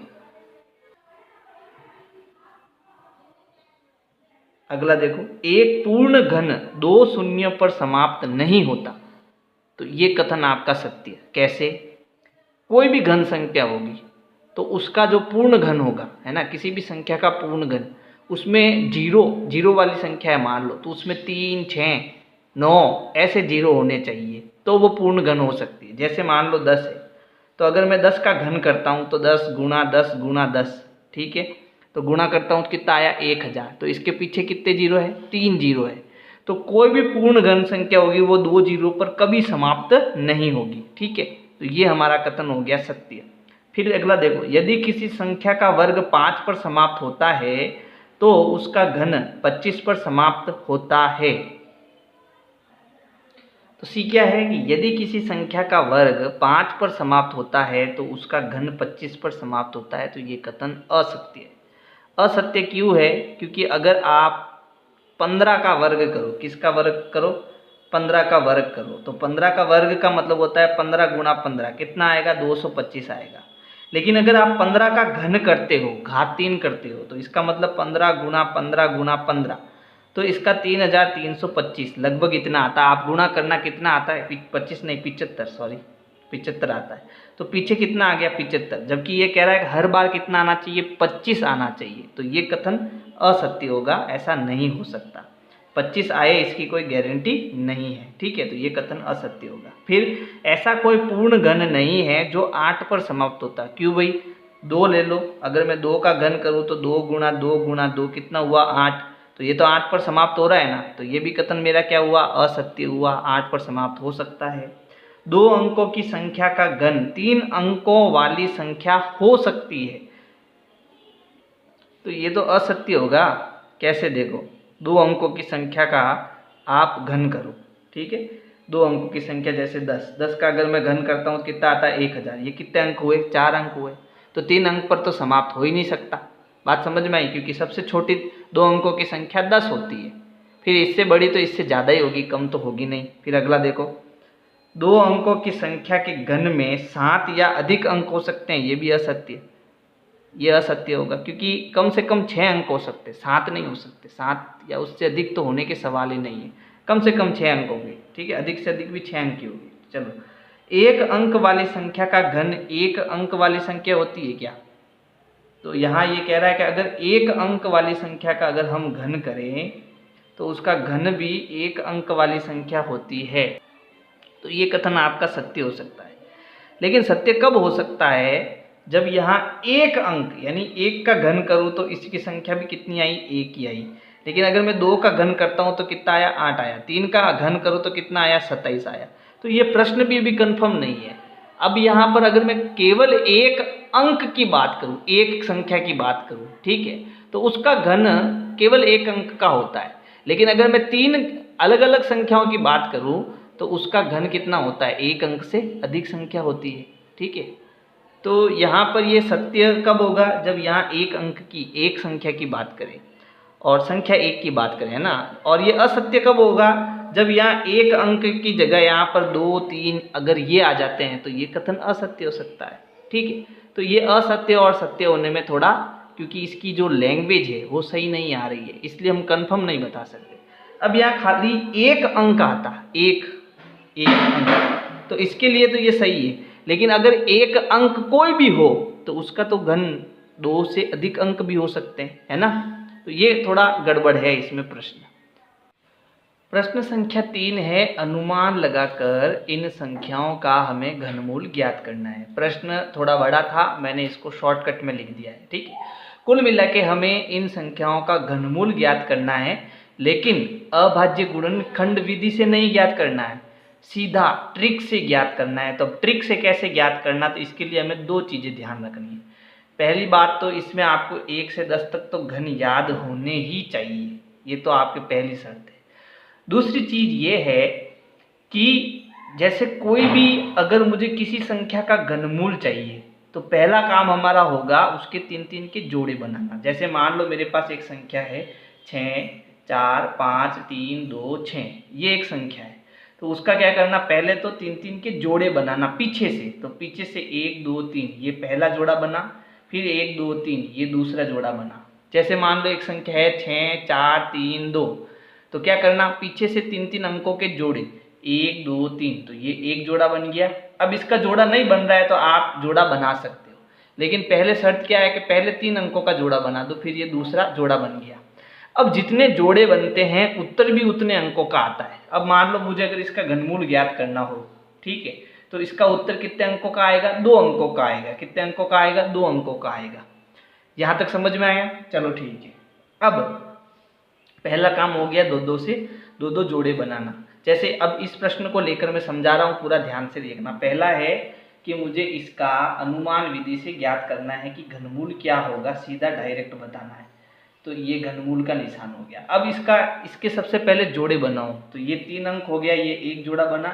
अगला देखो, एक पूर्ण घन 2 शून्य पर समाप्त नहीं होता। तो ये कथन आपका सत्य। कैसे? कोई भी घन संख्या होगी तो उसका जो पूर्ण घन होगा, है ना, किसी भी संख्या का पूर्ण घन, उसमें जीरो वाली संख्या है मान लो, तो उसमें 3 6 9 ऐसे जीरो होने चाहिए तो वो पूर्ण घन हो सकती है। जैसे मान लो 10 है, तो अगर मैं 10 का घन करता हूँ तो 10 गुणा 10 गुणा 10, ठीक है, तो गुणा करता हूँ तो कितना आया? 1000। तो इसके पीछे कितने जीरो है? 3 जीरो है। तो कोई भी पूर्ण घन संख्या होगी वो 2 जीरो पर कभी समाप्त नहीं होगी, ठीक है। तो ये हमारा कथन हो गया सत्य। फिर अगला देखो, यदि किसी संख्या का वर्ग 5 पर समाप्त होता है तो उसका घन 25 पर समाप्त होता है। तो सी क्या है कि यदि किसी संख्या का वर्ग 5 पर समाप्त होता है तो उसका घन 25 पर समाप्त होता है। तो ये कथन असत्य है। असत्य क्यों है? क्योंकि अगर आप 15 का वर्ग करो, किसका वर्ग करो? 15 का वर्ग करो, तो 15 का वर्ग का मतलब होता है 15 गुणा 15, कितना आएगा? 225 आएगा। लेकिन अगर आप 15 का घन करते हो, घात 3 करते हो, तो इसका मतलब 15 गुणा 15 गुणा 15, तो इसका 3325 लगभग इतना आता है। आप गुणा करना कितना आता है? 25 नहीं 75, सॉरी 75 आता है। तो पीछे कितना आ गया? 75। जबकि ये कह रहा है कि हर बार कितना आना चाहिए? 25 आना चाहिए। तो ये कथन असत्य होगा, ऐसा नहीं हो सकता। 25 आए इसकी कोई गारंटी नहीं है, ठीक है। तो ये कथन असत्य होगा। फिर ऐसा कोई पूर्ण घन नहीं है जो 8 पर समाप्त होता। क्यों भाई? 2 ले लो, अगर मैं 2 का घन करूँ तो 2 गुणा 2 गुणा 2 कितना हुआ? 8। तो ये तो 8 पर समाप्त हो रहा है ना, तो ये भी कथन मेरा क्या हुआ, असत्य हुआ, 8 पर समाप्त हो सकता है। 2 अंकों की संख्या का घन 3 अंकों वाली संख्या हो सकती है, तो ये तो असत्य होगा। कैसे, देखो 2 अंकों की संख्या का आप घन करो, ठीक है, 2 अंकों की संख्या जैसे 10 का अगर मैं घन करता हूँ कितना आता है 1000, ये कितने अंक हुए, 4 अंक हुए, तो 3 अंक पर तो समाप्त हो ही नहीं सकता। बात समझ में आई, क्योंकि सबसे छोटी 2 अंकों की संख्या 10 होती है, फिर इससे बड़ी तो इससे ज़्यादा ही होगी, कम तो होगी नहीं। फिर अगला देखो, 2 अंकों की संख्या के घन में 7 या अधिक अंक हो सकते हैं, ये भी असत्य, ये असत्य होगा, क्योंकि कम से कम 6 अंक हो सकते, 7 नहीं हो सकते, 7 या उससे अधिक तो होने के सवाल ही नहीं है, कम से कम 6 अंक होंगे, ठीक है, अधिक से अधिक भी 6 अंक की होगी। चलो, 1 अंक वाली संख्या का घन 1 अंक वाली संख्या होती है क्या, तो यहाँ ये कह रहा है कि अगर 1 अंक वाली संख्या का अगर हम घन करें तो उसका घन भी 1 अंक वाली संख्या होती है, तो ये कथन आपका सत्य हो सकता है। लेकिन सत्य कब हो सकता है, जब यहाँ 1 अंक यानी 1 का घन करूँ तो इसकी संख्या भी कितनी आई, 1 ही आई। लेकिन अगर मैं 2 का घन करता हूँ तो कितना आया, 8 आया। 3 का घन करूँ तो कितना आया, 27 आया। तो ये प्रश्न भी अभी कन्फर्म नहीं है। अब यहाँ पर अगर मैं केवल 1 अंक की बात करूँ, एक संख्या की बात करूँ, ठीक है, तो उसका घन केवल 1 अंक का होता है। लेकिन अगर मैं 3 अलग अलग संख्याओं की बात करूँ तो उसका घन कितना होता है, 1 अंक से अधिक संख्या होती है, ठीक है। तो यहाँ पर ये सत्य कब होगा, जब यहाँ 1 अंक की एक संख्या की बात करें और संख्या 1 की बात करें, है ना। और ये असत्य कब होगा, जब यहाँ 1 अंक की जगह यहाँ पर 2, 3 अगर ये आ जाते हैं तो ये कथन असत्य हो सकता है, ठीक है। तो ये असत्य और सत्य होने में थोड़ा, क्योंकि इसकी जो लैंग्वेज है वो सही नहीं आ रही है, इसलिए हम कंफर्म नहीं बता सकते। अब यहाँ खाली 1 अंक आता, एक अंक, तो इसके लिए तो ये सही है। लेकिन अगर 1 अंक कोई भी हो तो उसका तो घन 2 से अधिक अंक भी हो सकते हैं, है ना। तो ये थोड़ा गड़बड़ है इसमें प्रश्न। प्रश्न संख्या 3 है, अनुमान लगाकर इन संख्याओं का हमें घनमूल ज्ञात करना है। प्रश्न थोड़ा बड़ा था, मैंने इसको शॉर्टकट में लिख दिया है, ठीक है। कुल मिला के हमें इन संख्याओं का घनमूल ज्ञात करना है, लेकिन अभाज्य गुणनखंड विधि से नहीं ज्ञात करना है, सीधा ट्रिक से ज्ञात करना है। तो ट्रिक से कैसे ज्ञात करना, तो इसके लिए हमें 2 चीज़ें ध्यान रखनी है। पहली बात तो इसमें आपको 1 से 10 तक तो घन याद होने ही चाहिए, ये तो आपकी पहली शर्त है। दूसरी चीज़ ये है कि जैसे कोई भी अगर मुझे किसी संख्या का घनमूल चाहिए तो पहला काम हमारा होगा उसके 3-3 के जोड़े बनाना। जैसे मान लो मेरे पास एक संख्या है 6, 4, 5, 3, 2, 6, ये एक संख्या है, तो उसका क्या करना, पहले तो 3-3 के जोड़े बनाना पीछे से। तो पीछे से 1, 2, 3 ये पहला जोड़ा बना, फिर 1, 2, 3 ये दूसरा जोड़ा बना। जैसे मान लो एक संख्या है 6, 4, 3, 2, तो क्या करना, पीछे से 3-3 अंकों के जोड़े 1, 2, 3, तो ये एक जोड़ा बन गया। अब इसका जोड़ा नहीं बन रहा है तो आप जोड़ा बना सकते हो, लेकिन पहले शर्त क्या है कि पहले 3 अंकों का जोड़ा बना दो, फिर ये दूसरा जोड़ा बन गया। अब जितने जोड़े बनते हैं उत्तर भी उतने अंकों का आता है। अब मान लो मुझे अगर इसका घनमूल ज्ञात करना हो, ठीक है, तो इसका उत्तर कितने अंकों का आएगा, 2 अंकों का आएगा। कितने अंकों का आएगा, 2 अंकों का आएगा। यहाँ तक समझ में आया, चलो ठीक है। अब पहला काम हो गया 2-2 से 2-2 जोड़े बनाना। जैसे अब इस प्रश्न को लेकर मैं समझा रहा हूँ, पूरा ध्यान से देखना। पहला है कि मुझे इसका अनुमान विधि से ज्ञात करना है कि घनमूल क्या होगा, सीधा डायरेक्ट बताना है। तो ये घनमूल का निशान हो गया। अब इसके सबसे पहले जोड़े बनाऊं, तो ये 3 अंक हो गया, ये एक जोड़ा बना,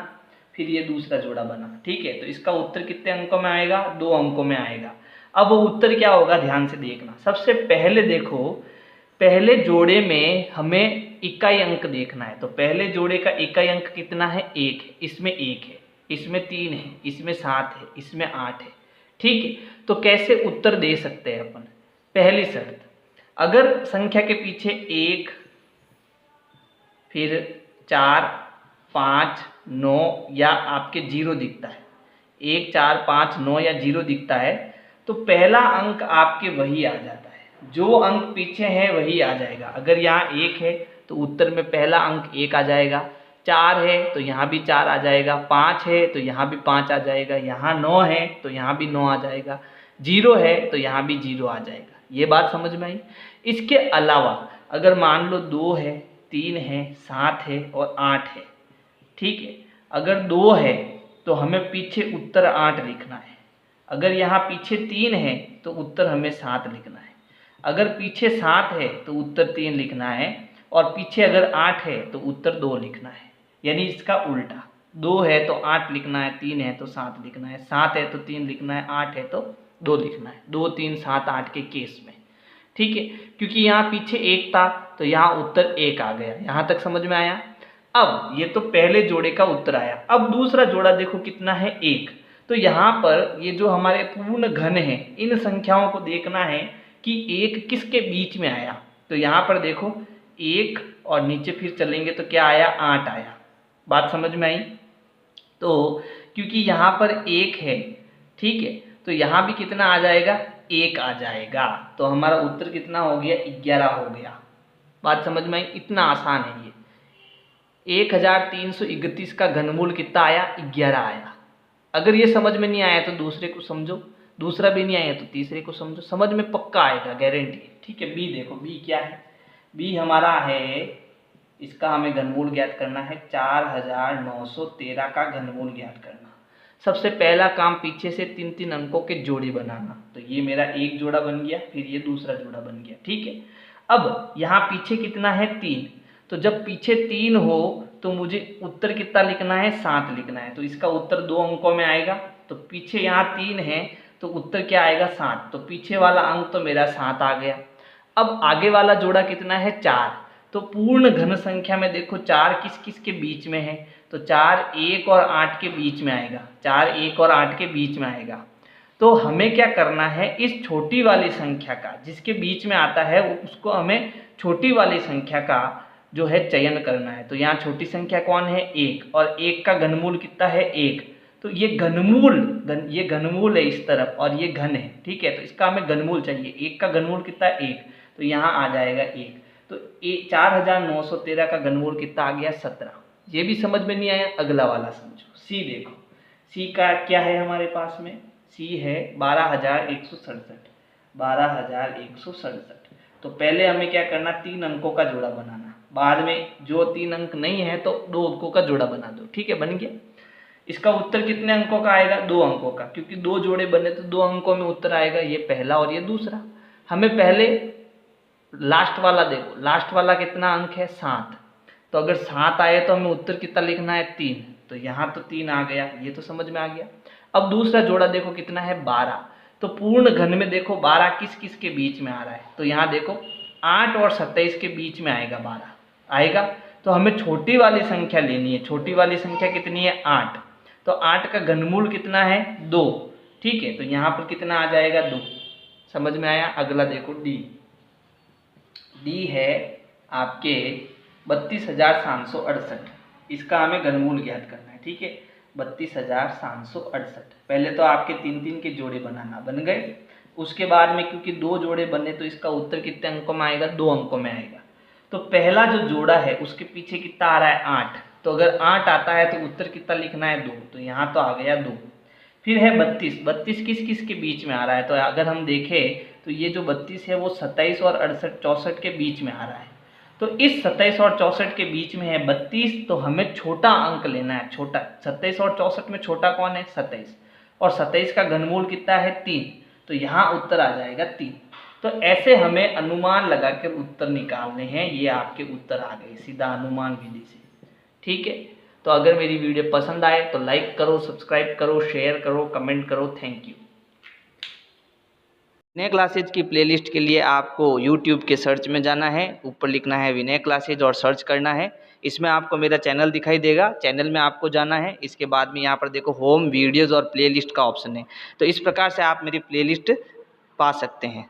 फिर ये दूसरा जोड़ा बना, ठीक है। तो इसका उत्तर कितने अंकों में आएगा, 2 अंकों में आएगा। अब वो उत्तर क्या होगा, ध्यान से देखना। सबसे पहले देखो, पहले जोड़े में हमें इकाई अंक देखना है। तो पहले जोड़े का इकाई अंक कितना है, 1 है, इसमें 1 है, इसमें 3 है, इसमें 7 है, इसमें 8 है, ठीक है। तो कैसे उत्तर दे सकते हैं अपन, पहली शर्त, अगर संख्या के पीछे 1, फिर 4, 5, 9 या आपके 0 दिखता है, 1, 4, 5, 9 या 0 दिखता है, तो पहला अंक आपके वही आ जाता है। जो अंक पीछे है वही आ जाएगा। अगर यहाँ 1 है तो उत्तर में पहला अंक 1 आ जाएगा, 4 है तो यहाँ भी 4 आ जाएगा, 5 है तो यहाँ भी 5 आ जाएगा, यहाँ 9 है तो यहाँ भी 9 आ जाएगा, 0 है तो यहाँ भी 0 आ जाएगा। ये बात समझ में आई। इसके अलावा अगर मान लो 2 है, 3 है, 7 है और 8 है, ठीक है। अगर 2 है तो हमें पीछे उत्तर 8 लिखना है। अगर यहाँ पीछे 3 है तो उत्तर हमें 7 लिखना है। अगर पीछे 7 है तो उत्तर 3 लिखना है, और पीछे अगर 8 है तो उत्तर 2 लिखना है। यानी इसका उल्टा, 2 है तो 8 लिखना है, 3 है तो 7 लिखना है, 7 है तो 3 लिखना है, 8 है तो 2 लिखना है। 2, 3, 7, 8 के केस में, ठीक है। क्योंकि यहाँ पीछे 1 था तो यहाँ उत्तर 1 आ गया। यहाँ तक समझ में आया। अब ये तो पहले जोड़े का उत्तर आया। अब दूसरा जोड़ा देखो कितना है, 1। तो यहाँ पर ये जो हमारे पूर्ण घन है, इन संख्याओं को देखना है कि 1 किसके बीच में आया। तो यहाँ पर देखो 1 और नीचे फिर चलेंगे तो क्या आया, 8 आया। बात समझ में आई। तो क्योंकि यहाँ पर 1 है, ठीक है, तो यहाँ भी कितना आ जाएगा, 1 आ जाएगा। तो हमारा उत्तर कितना हो गया, 11 हो गया। बात समझ में आई। इतना आसान है ये। 1331 का घनमूल कितना आया, 11 आया। अगर ये समझ में नहीं आया तो दूसरे को समझो, दूसरा भी नहीं आया तो तीसरे को समझो, समझ में पक्का आएगा, गारंटी है, ठीक है। बी देखो, बी क्या है, बी हमारा है, इसका हमें घनमूल ज्ञात करना है, 4913 का घनमूल ज्ञात करना। सबसे पहला काम पीछे से 3-3 अंकों के जोड़े बनाना। तो ये मेरा एक जोड़ा बन गया, फिर ये दूसरा जोड़ा बन गया, ठीक है। अब यहाँ पीछे कितना है, 3। तो जब पीछे 3 हो तो मुझे उत्तर कितना लिखना है, 7 लिखना है। तो इसका उत्तर 2 अंकों में आएगा। तो पीछे यहाँ 3 है तो उत्तर क्या आएगा, 7। तो पीछे वाला अंक तो मेरा 7 आ गया। अब आगे वाला जोड़ा कितना है, 4। तो पूर्ण घन संख्या में देखो 4 किस किस के बीच में है, तो 4 1 और 8 के बीच में आएगा। 4 1 और 8 के बीच में आएगा। तो हमें क्या करना है, इस छोटी वाली संख्या का, जिसके बीच में आता है उसको हमें छोटी वाली संख्या का जो है चयन करना है। तो यहाँ छोटी संख्या कौन है, 1, और 1 का घनमूल कितना है, 1। तो ये ये घनमूल है इस तरफ और ये घन है, ठीक है। तो इसका हमें घनमूल चाहिए। 1 का घनमूल कितना है, 1। तो यहाँ आ जाएगा 1। तो 4913 का घनमूल कितना आ गया, 17। ये भी समझ में नहीं आया, अगला वाला समझो। सी देखो, सी का क्या है हमारे पास में, सी है 12167। 12167। तो पहले हमें क्या करना, 3 अंकों का जोड़ा बनाना। बाद में जो 3 अंक नहीं है तो 2 अंकों का जोड़ा बना दो, ठीक है, बन गया। इसका उत्तर कितने अंकों का आएगा, 2 अंकों का, क्योंकि 2 जोड़े बने तो 2 अंकों में उत्तर आएगा। ये पहला और ये दूसरा। हमें पहले लास्ट वाला देखो, लास्ट वाला कितना अंक है, 7। तो अगर 7 आए तो हमें उत्तर कितना लिखना है, 3। तो यहाँ तो 3 आ गया, ये तो समझ में आ गया। अब दूसरा जोड़ा देखो कितना है, 12। तो पूर्ण घन में देखो 12 किस किस के बीच में आ रहा है। तो यहाँ देखो 8 और 27 के बीच में आएगा, 12 आएगा। तो हमें छोटी वाली संख्या लेनी है। छोटी वाली संख्या कितनी है, 8। तो 8 का घनमूल कितना है, 2, ठीक है। तो यहाँ पर कितना आ जाएगा, 2। समझ में आया। अगला देखो, डी। डी है आपके 32,768। इसका हमें घनमूल ज्ञात करना है, ठीक है। 32,768। पहले तो आपके 3-3 के जोड़े बनाना, बन गए। उसके बाद में क्योंकि 2 जोड़े बने तो इसका उत्तर कितने अंकों में आएगा, 2 अंकों में आएगा। तो पहला जो जोड़ा है उसके पीछे कितना आ रहा है, 8। तो अगर 8 आता है तो उत्तर कितना लिखना है, 2। तो यहाँ तो आ गया 2। फिर है 32। 32 किस किस के बीच में आ रहा है, तो अगर हम देखें तो ये जो 32 है वो 27 और 64 के बीच में आ रहा है। तो इस 27 और 64 के बीच में है 32। तो हमें छोटा अंक लेना है, छोटा। 27 और 64 में छोटा कौन है, 27। और 27 का घनमूल कितना है, 3। तो यहाँ उत्तर आ जाएगा 3। तो ऐसे हमें अनुमान लगाकर उत्तर निकालने हैं। ये आपके उत्तर आ गए सीधा अनुमान विधि से, ठीक है। तो अगर मेरी वीडियो पसंद आए तो लाइक करो, सब्सक्राइब करो, शेयर करो, कमेंट करो। Thank you. विनय क्लासेज की प्लेलिस्ट के लिए आपको यूट्यूब के सर्च में जाना है, ऊपर लिखना है विनय क्लासेज और सर्च करना है। इसमें आपको मेरा चैनल दिखाई देगा, चैनल में आपको जाना है। इसके बाद में यहाँ पर देखो होम, वीडियोज़ और प्लेलिस्ट का ऑप्शन है। तो इस प्रकार से आप मेरी प्लेलिस्ट पा सकते हैं।